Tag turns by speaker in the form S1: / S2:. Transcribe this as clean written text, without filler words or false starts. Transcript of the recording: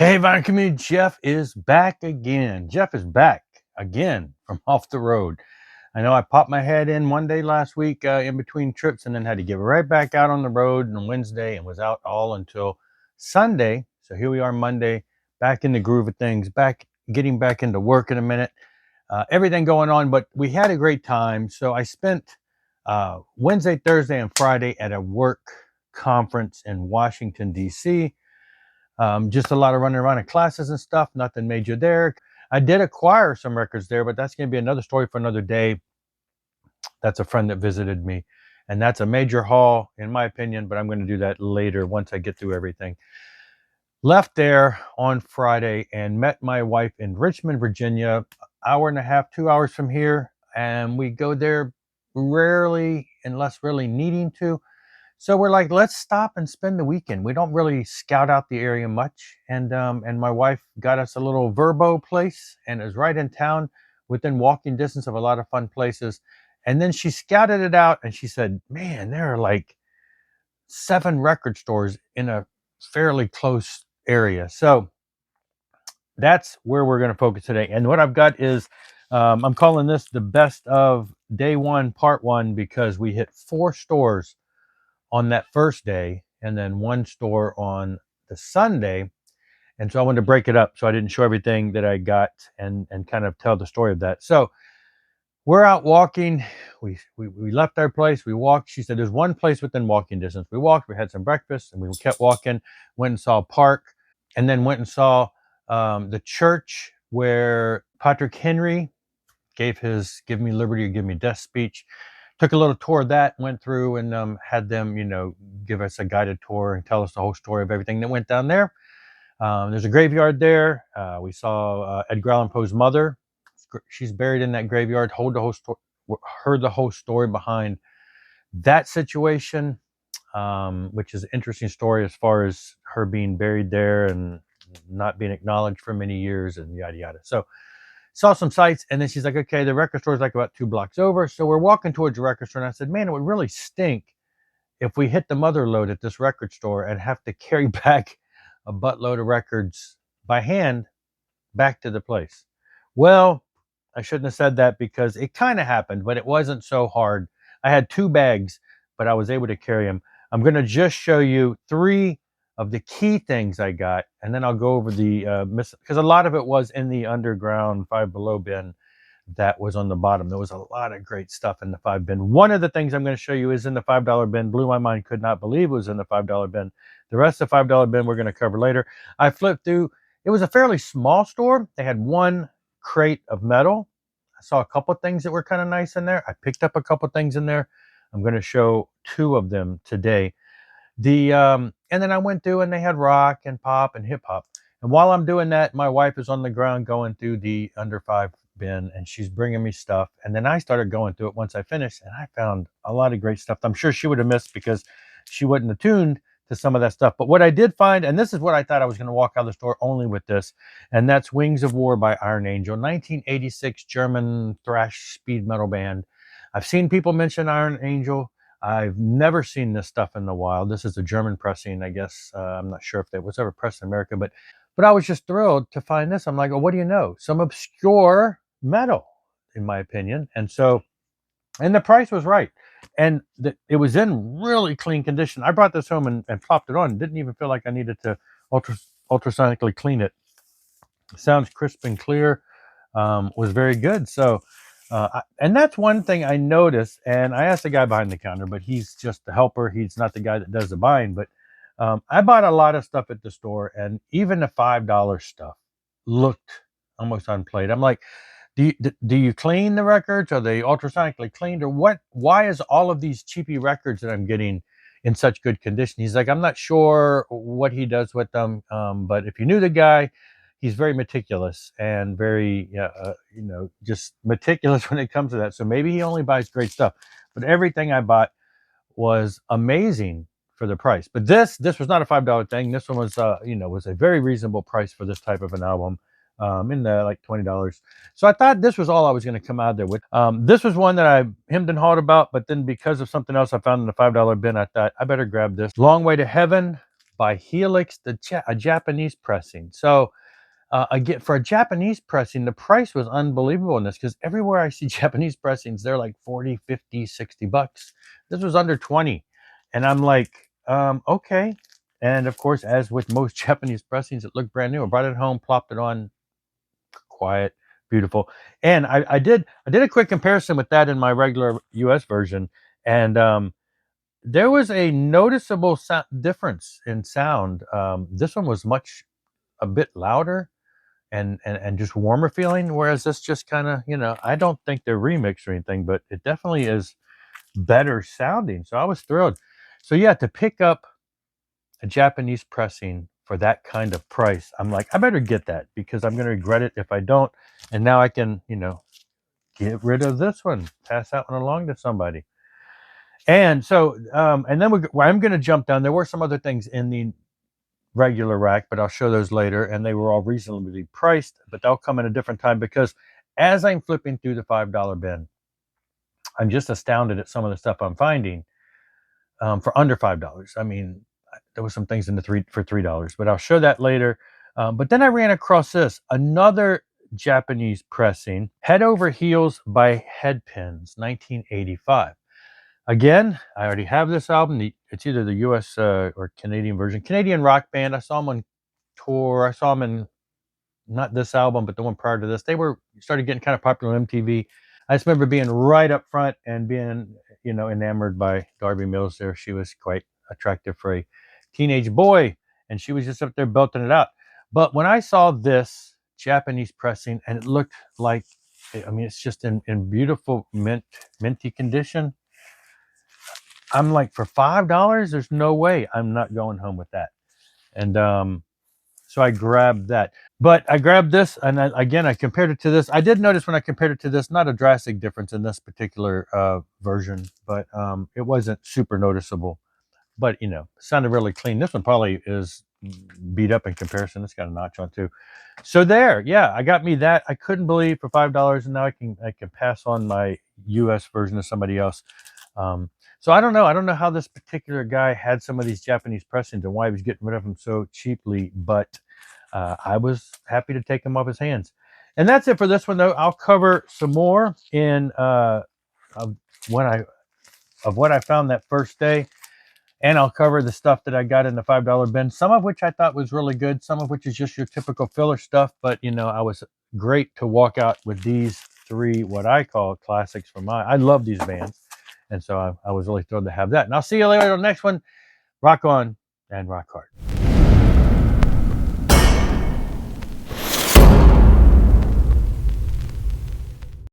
S1: Hey, Vine community, Jeff is back again. Jeff is back again from off the road. I know I popped my head in one day last week in between trips and then had to get right back out on the road on Wednesday and was out all until Sunday. So here we are Monday, back in the groove of things, getting back into work in a minute. Everything going on, but we had a great time. So I spent Wednesday, Thursday, and Friday at a work conference in Washington, D.C. Just a lot of running around in classes and stuff, nothing major there. I did acquire some records there, but that's going to be another story for another day. That's a friend that visited me, and that's a major haul, in my opinion, but I'm going to do that later once I get through everything. Left there on Friday and met my wife in Richmond, Virginia, hour and a half, 2 hours from here, and we go there rarely unless really needing to. So we're like, let's stop and spend the weekend. We don't really scout out the area much, and my wife got us a little Verbo place, and it was right in town, within walking distance of a lot of fun places. And then she scouted it out, and she said, "Man, there are like 7 record stores in a fairly close area." So that's where we're going to focus today. And what I've got is, I'm calling this the best of day one, part one, because we hit 4 stores on that first day and then 1 store on the Sunday. And so I wanted to break it up so I didn't show everything that I got and kind of tell the story of that. So we're out walking. We left our place. We walked. She said, there's one place within walking distance. We walked. We had some breakfast and we kept walking. Went and saw a park, and then went and saw the church where Patrick Henry gave his "Give Me Liberty or Give Me Death" speech. Took a little tour of that, went through and had them, give us a guided tour and tell us the whole story of everything that went down there. There's a graveyard there. We saw Edgar Allan Poe's mother. She's buried in that graveyard. Heard the whole story behind that situation, which is an interesting story as far as her being buried there and not being acknowledged for many years and yada yada. So saw some sights, and then she's like, okay, the record store is like about 2 blocks over. So we're walking towards the record store, and I said, man, it would really stink if we hit the mother load at this record store and have to carry back a buttload of records by hand back to the place. Well, I shouldn't have said that because it kind of happened, but it wasn't so hard. I had 2 bags, but I was able to carry them. I'm going to just show you 3 of the key things I got, and then I'll go over the because a lot of it was in the underground 5 Below bin that was on the bottom. There was a lot of great stuff in the 5 bin. One of the things I'm going to show you is in the $5 bin. Blew my mind. Could not believe it was in the $5 bin. The rest of the $5 bin we're going to cover later. I flipped through. It was a fairly small store. They had 1 crate of metal. I saw a couple of things that were kind of nice in there. I picked up a couple of things in there. I'm going to show 2 of them today. And then I went through and they had rock and pop and hip hop. And while I'm doing that, my wife is on the ground going through the under 5 bin, and she's bringing me stuff. And then I started going through it once I finished, and I found a lot of great stuff I'm sure she would have missed because she wasn't attuned to some of that stuff. But what I did find, and this is what I thought I was going to walk out of the store only with this, and that's Wings of War by Iron Angel, 1986 German thrash speed metal band. I've seen people mention Iron Angel. I've never seen this stuff in the wild. This is a German pressing, I guess. I'm not sure if it was ever pressed in America, but I was just thrilled to find this. I'm like, oh, what do you know? Some obscure metal, in my opinion. And so, and the price was right. And it was in really clean condition. I brought this home and plopped it on. Didn't even feel like I needed to ultrasonically clean it. Sounds crisp and clear. Was very good. So, and that's one thing I noticed. And I asked the guy behind the counter, but he's just the helper. He's not the guy that does the buying. But I bought a lot of stuff at the store, and even the $5 stuff looked almost unplayed. I'm like, do you clean the records? Are they ultrasonically cleaned, or what? Why is all of these cheapy records that I'm getting in such good condition? He's like, I'm not sure what he does with them, but if you knew the guy, he's very meticulous and very, just meticulous when it comes to that. So maybe he only buys great stuff, but everything I bought was amazing for the price. But this was not a $5 thing. This one was, was a very reasonable price for this type of an album. In the like $20. So I thought this was all I was going to come out there with. This was one that I hemmed and hawed about, but then because of something else I found in the $5 bin, I thought I better grab this. Long Way to Heaven by Helix, a Japanese pressing. So again, for a Japanese pressing, the price was unbelievable in this because everywhere I see Japanese pressings, they're like 40, 50, 60 bucks. This was under 20. And I'm like, okay. And of course, as with most Japanese pressings, it looked brand new. I brought it home, plopped it on, quiet, beautiful. And I did a quick comparison with that in my regular US version. And there was a noticeable difference in sound. This one was a bit louder and just warmer feeling, whereas this just kind of, I don't think they're remixed or anything, but it definitely is better sounding. So I was thrilled. So yeah, to pick up a Japanese pressing for that kind of price, I'm like, I better get that because I'm going to regret it if I don't. And now I can, get rid of this one, pass that one along to somebody. And so, and then I'm going to jump down. There were some other things in the regular rack, but I'll show those later. And they were all reasonably priced, but they'll come in a different time because as I'm flipping through the $5 bin, I'm just astounded at some of the stuff I'm finding for under $5. I mean, there was some things in the $3, but I'll show that later. But then I ran across another Japanese pressing, Head Over Heels by Headpins, 1985. Again, I already have this album. It's either the US or Canadian version. Canadian rock band. I saw them on tour. I saw them in not this album, but the one prior to this. They started getting kind of popular on MTV. I just remember being right up front and being, enamored by Darby Mills there. She was quite attractive for a teenage boy, and she was just up there belting it out. But when I saw this Japanese pressing, and it looked like, I mean, it's just in beautiful minty condition. I'm like, for $5, there's no way I'm not going home with that. And so I grabbed that. But I grabbed this, and again, I compared it to this. I did notice when I compared it to this, not a drastic difference in this particular version, but it wasn't super noticeable. But, sounded really clean. This one probably is beat up in comparison. It's got a notch on too. So there, yeah, I got me that. I couldn't believe for $5, and now I can pass on my US version to somebody else. So I don't know. I don't know how this particular guy had some of these Japanese pressings and why he was getting rid of them so cheaply, but I was happy to take them off his hands. And that's it for this one, though. I'll cover some more in of what I found that first day, and I'll cover the stuff that I got in the $5 bin. Some of which I thought was really good, some of which is just your typical filler stuff. But I was great to walk out with these three, what I call classics from I love these bands. And so I was really thrilled to have that. And I'll see you later on the next one. Rock on and rock hard.